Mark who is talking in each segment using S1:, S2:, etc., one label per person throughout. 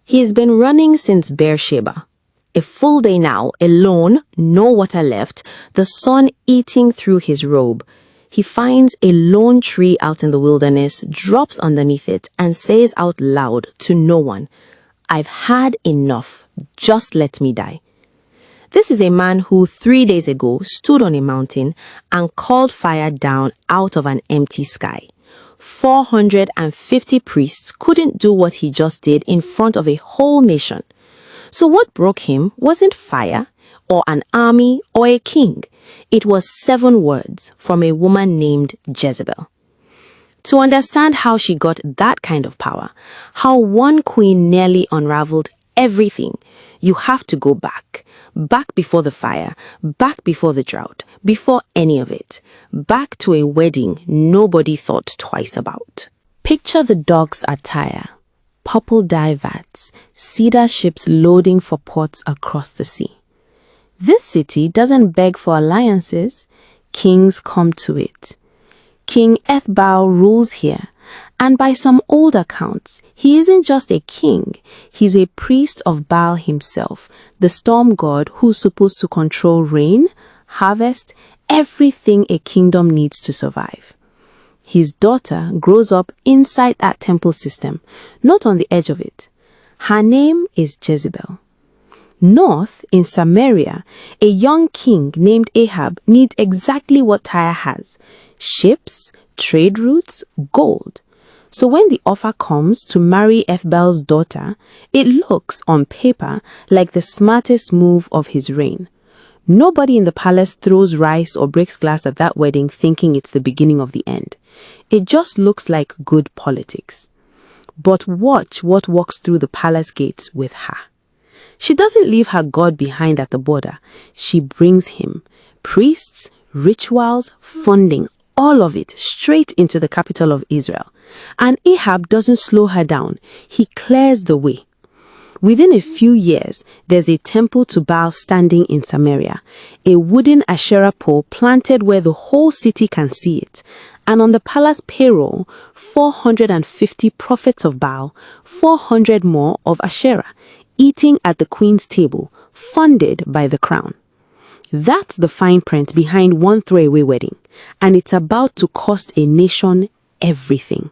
S1: He's been running since Beersheba. A full day now, alone, no water left, the sun eating through his robe. He finds a lone tree out in the wilderness, drops underneath it, and says out loud to no one, "I've had enough. Just let me die." This is a man who 3 days ago stood on a mountain and called fire down out of an empty sky. 450 priests couldn't do what he just did in front of a whole nation. So what broke him wasn't fire, or an army, or a king. It was 7 words from a woman named Jezebel. To understand how she got that kind of power, how one queen nearly unraveled everything, you have to go back before the fire, back before the drought, before any of it, back to a wedding nobody thought twice about. Picture the dog's attire, purple dye vats, cedar ships loading for ports across the sea. This city doesn't beg for alliances, kings come to it. King Ethbaal rules here, and by some old accounts, he isn't just a king, he's a priest of Baal himself, the storm god who's supposed to control rain, harvest, everything a kingdom needs to survive. His daughter grows up inside that temple system, not on the edge of it. Her name is Jezebel. North, in Samaria, a young king named Ahab needs exactly what Tyre has: ships, trade routes, gold. So when the offer comes to marry Ethbaal's daughter, it looks, on paper, like the smartest move of his reign. Nobody in the palace throws rice or breaks glass at that wedding thinking it's the beginning of the end. It just looks like good politics. But watch what walks through the palace gates with her. She doesn't leave her God behind at the border. She brings him. Priests, rituals, funding, all of it straight into the capital of Israel. And Ahab doesn't slow her down. He clears the way. Within a few years, there's a temple to Baal standing in Samaria, a wooden Asherah pole planted where the whole city can see it. And on the palace payroll, 450 prophets of Baal, 400 more of Asherah, eating at the queen's table, funded by the crown. That's the fine print behind one throwaway wedding, and it's about to cost a nation everything.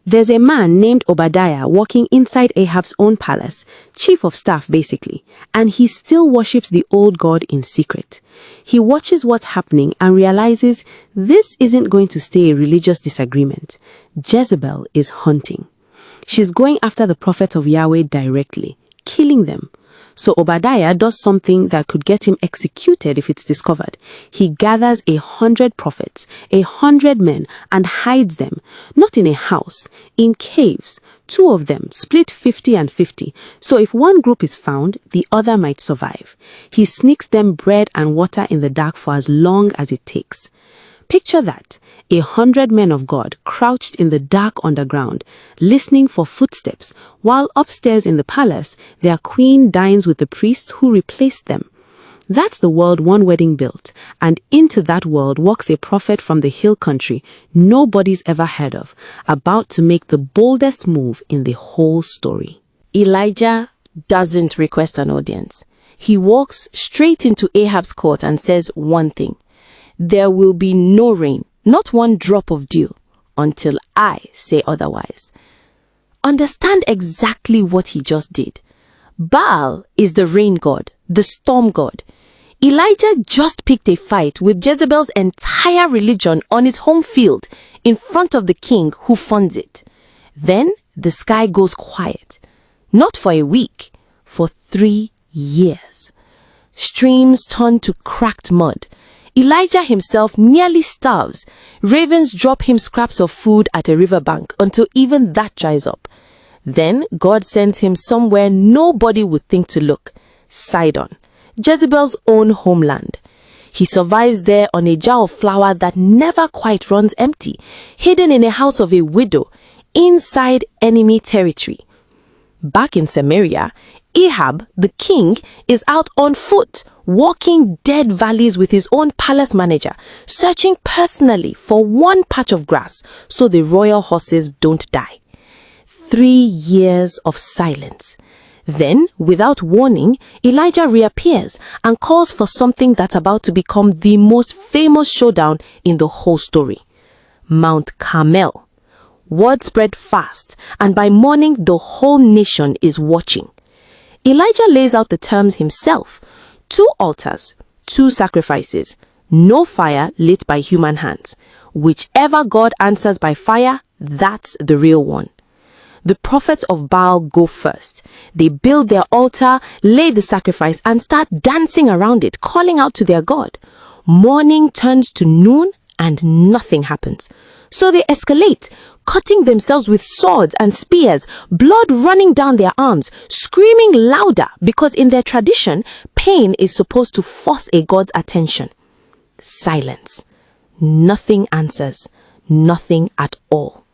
S1: There's a man named Obadiah walking inside Ahab's own palace, chief of staff basically, and he still worships the old god in secret. He watches what's happening and realizes this isn't going to stay a religious disagreement. Jezebel is hunting. She's going after the prophets of Yahweh directly, killing them. So Obadiah does something that could get him executed if it's discovered. He gathers 100 prophets, 100 men, and hides them, not in a house, in caves. 2 of them, split 50 and 50. So if one group is found, the other might survive. He sneaks them bread and water in the dark for as long as it takes. Picture that, 100 men of God crouched in the dark underground, listening for footsteps, while upstairs in the palace, their queen dines with the priests who replaced them. That's the world one wedding built, and into that world walks a prophet from the hill country nobody's ever heard of, about to make the boldest move in the whole story. Elijah doesn't request an audience. He walks straight into Ahab's court and says one thing: there will be no rain, not one drop of dew, until I say otherwise. Understand exactly what he just did. Baal is the rain god, the storm god. Elijah just picked a fight with Jezebel's entire religion on its home field in front of the king who funds it. Then the sky goes quiet. Not for a week, for 3 years. Streams turn to cracked mud. Elijah himself nearly starves. Ravens drop him scraps of food at a riverbank until even that dries up. Then God sends him somewhere nobody would think to look: Sidon, Jezebel's own homeland. He survives there on a jar of flour that never quite runs empty, hidden in a house of a widow, inside enemy territory. Back in Samaria, Ahab, the king, is out on foot, walking dead valleys with his own palace manager, searching personally for one patch of grass so the royal horses don't die. 3 years of silence. Then, without warning, Elijah reappears and calls for something that's about to become the most famous showdown in the whole story. Mount Carmel. Word spread fast, and by morning the whole nation is watching. Elijah lays out the terms himself. 2 altars, 2 sacrifices, no fire lit by human hands. Whichever God answers by fire, that's the real one. The prophets of Baal go first. They build their altar, lay the sacrifice, and start dancing around it, calling out to their God. Morning turns to noon, and nothing happens. So they escalate, cutting themselves with swords and spears, blood running down their arms, screaming louder because in their tradition, pain is supposed to force a god's attention. Silence. Nothing answers. Nothing at all.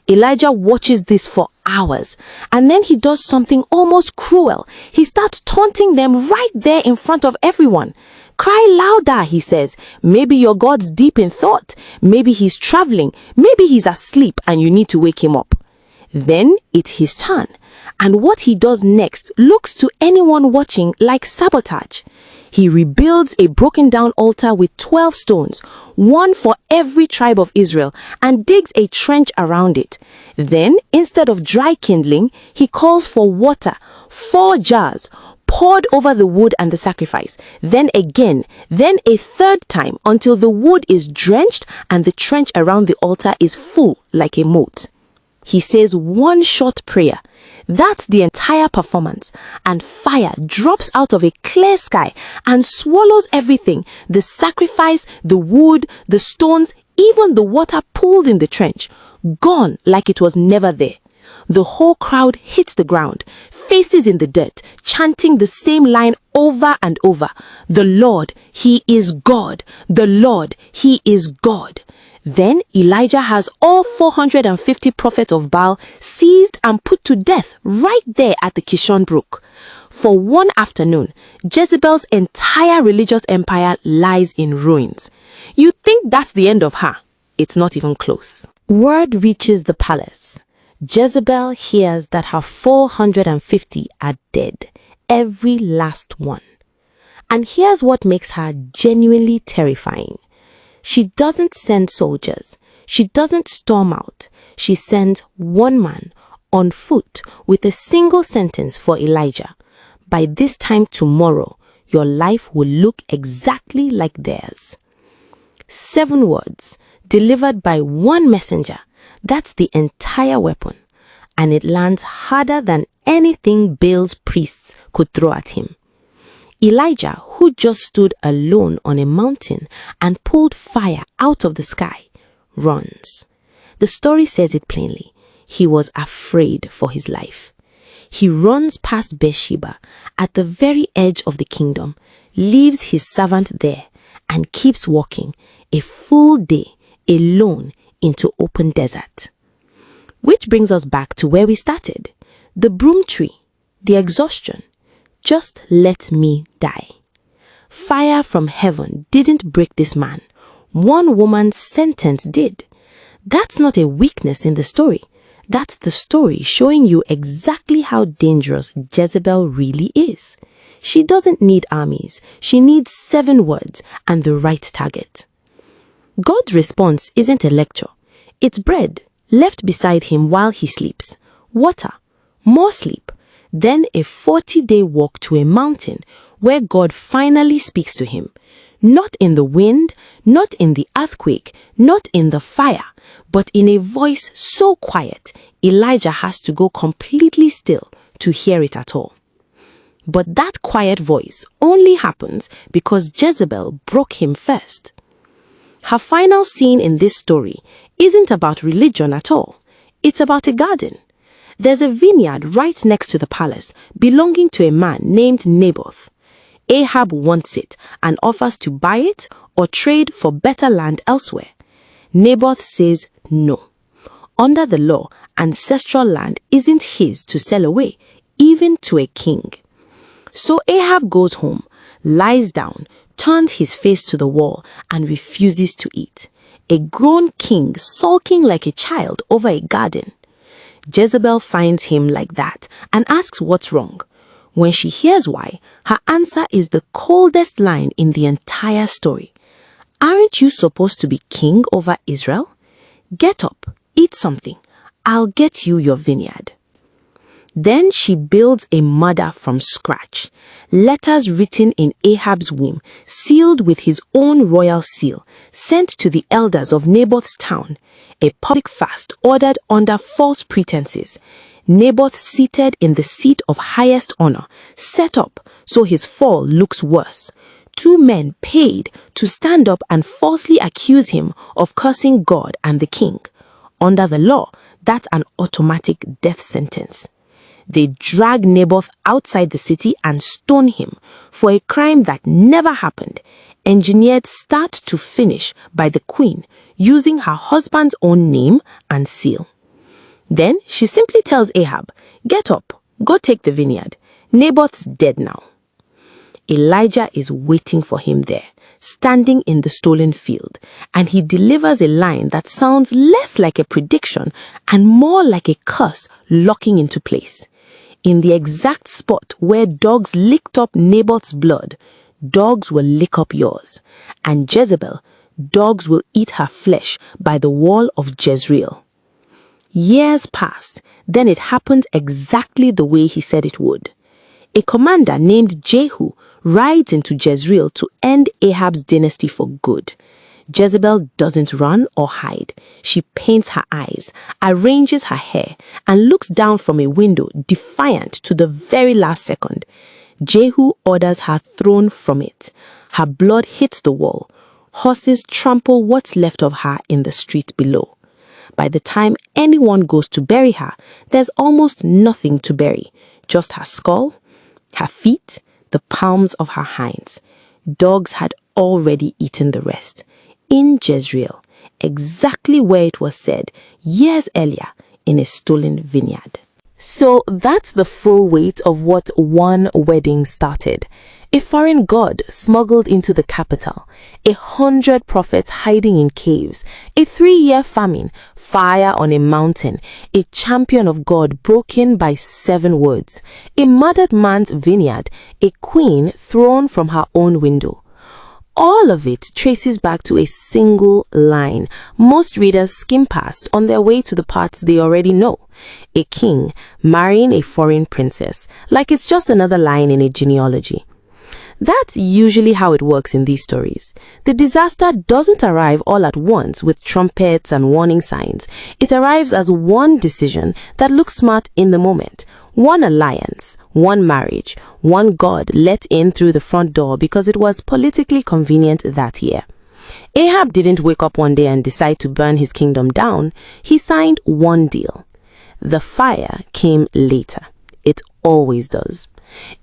S1: Elijah watches this for hours, and then he does something almost cruel. He starts taunting them right there in front of everyone. Cry louder, he says. Maybe your God's deep in thought. Maybe he's traveling. Maybe he's asleep and you need to wake him up. Then it's his turn. And what he does next looks to anyone watching like sabotage. He rebuilds a broken down altar with 12 stones, one for every tribe of Israel, and digs a trench around it. Then, instead of dry kindling, he calls for water, 4 jars, poured over the wood and the sacrifice. Then again, then a third time until the wood is drenched and the trench around the altar is full like a moat. He says one short prayer. That's the entire performance, and fire drops out of a clear sky and swallows everything, the sacrifice, the wood, the stones, even the water pooled in the trench, gone like it was never there. The whole crowd hits the ground, faces in the dirt, chanting the same line over and over. The Lord, He is God. The Lord, He is God. Then Elijah has all 450 prophets of Baal seized and put to death right there at the Kishon Brook. For one afternoon, Jezebel's entire religious empire lies in ruins. You think that's the end of her? It's not even close. Word reaches the palace. Jezebel hears that her 450 are dead, every last one. And here's what makes her genuinely terrifying. She doesn't send soldiers. She doesn't storm out. She sends one man on foot with a single sentence for Elijah. By this time tomorrow, your life will look exactly like theirs. 7 words delivered by one messenger. That's the entire weapon. And it lands harder than anything Baal's priests could throw at him. Elijah, who just stood alone on a mountain and pulled fire out of the sky, runs. The story says it plainly. He was afraid for his life. He runs past Bathsheba at the very edge of the kingdom, leaves his servant there, and keeps walking a full day alone into open desert. Which brings us back to where we started. The broom tree, the exhaustion. Just let me die. Fire from heaven didn't break this man. One woman's sentence did. That's not a weakness in the story. That's the story showing you exactly how dangerous Jezebel really is. She doesn't need armies. She needs 7 words and the right target. God's response isn't a lecture. It's bread left beside him while he sleeps, water, more sleep, then a 40-day walk to a mountain where God finally speaks to him. Not in the wind, not in the earthquake, not in the fire, but in a voice so quiet, Elijah has to go completely still to hear it at all. But that quiet voice only happens because Jezebel broke him first. Her final scene in this story isn't about religion at all. It's about a garden. There's a vineyard right next to the palace belonging to a man named Naboth. Ahab wants it and offers to buy it or trade for better land elsewhere. Naboth says no. Under the law, ancestral land isn't his to sell away, even to a king. So Ahab goes home, lies down, turns his face to the wall, and refuses to eat. A grown king sulking like a child over a garden. Jezebel finds him like that and asks what's wrong. When she hears why, her answer is the coldest line in the entire story. Aren't you supposed to be king over Israel? Get up, eat something. I'll get you your vineyard. Then she builds a murder from scratch. Letters written in Ahab's whim, sealed with his own royal seal, sent to the elders of Naboth's town. A public fast ordered under false pretenses. Naboth seated in the seat of highest honor, set up so his fall looks worse. 2 men paid to stand up and falsely accuse him of cursing God and the king. Under the law, that's an automatic death sentence. They drag Naboth outside the city and stone him for a crime that never happened, engineered start to finish by the queen using her husband's own name and seal. Then she simply tells Ahab, "Get up, go take the vineyard. Naboth's dead now." Elijah is waiting for him there, standing in the stolen field, and he delivers a line that sounds less like a prediction and more like a curse locking into place. In the exact spot where dogs licked up Naboth's blood, dogs will lick up yours. And Jezebel, dogs will eat her flesh by the wall of Jezreel. Years passed, then it happened exactly the way he said it would. A commander named Jehu rides into Jezreel to end Ahab's dynasty for good. Jezebel doesn't run or hide. She paints her eyes, arranges her hair, and looks down from a window defiant to the very last second. Jehu orders her thrown from it. Her blood hits the wall. Horses trample what's left of her in the street below. By the time anyone goes to bury her, there's almost nothing to bury. Just her skull, her feet, the palms of her hands. Dogs had already eaten the rest. In Jezreel, exactly where it was said years earlier in a stolen vineyard. So that's the full weight of what one wedding started. A foreign god smuggled into the capital, 100 prophets hiding in caves, a 3-year famine, fire on a mountain, a champion of God broken by 7 words, a murdered man's vineyard, a queen thrown from her own window. All of it traces back to a single line most readers skim past on their way to the parts they already know. A king marrying a foreign princess, like it's just another line in a genealogy. That's usually how it works in these stories. The disaster doesn't arrive all at once with trumpets and warning signs. It arrives as one decision that looks smart in the moment. One alliance, one marriage, one God let in through the front door because it was politically convenient that year. Ahab didn't wake up one day and decide to burn his kingdom down. He signed one deal. The fire came later. It always does.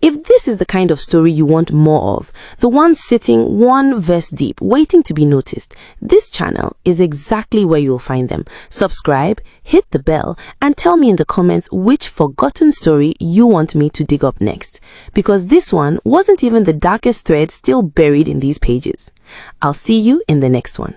S1: If this is the kind of story you want more of, the one sitting one verse deep, waiting to be noticed, this channel is exactly where you'll find them. Subscribe, hit the bell, and tell me in the comments which forgotten story you want me to dig up next, because this one wasn't even the darkest thread still buried in these pages. I'll see you in the next one.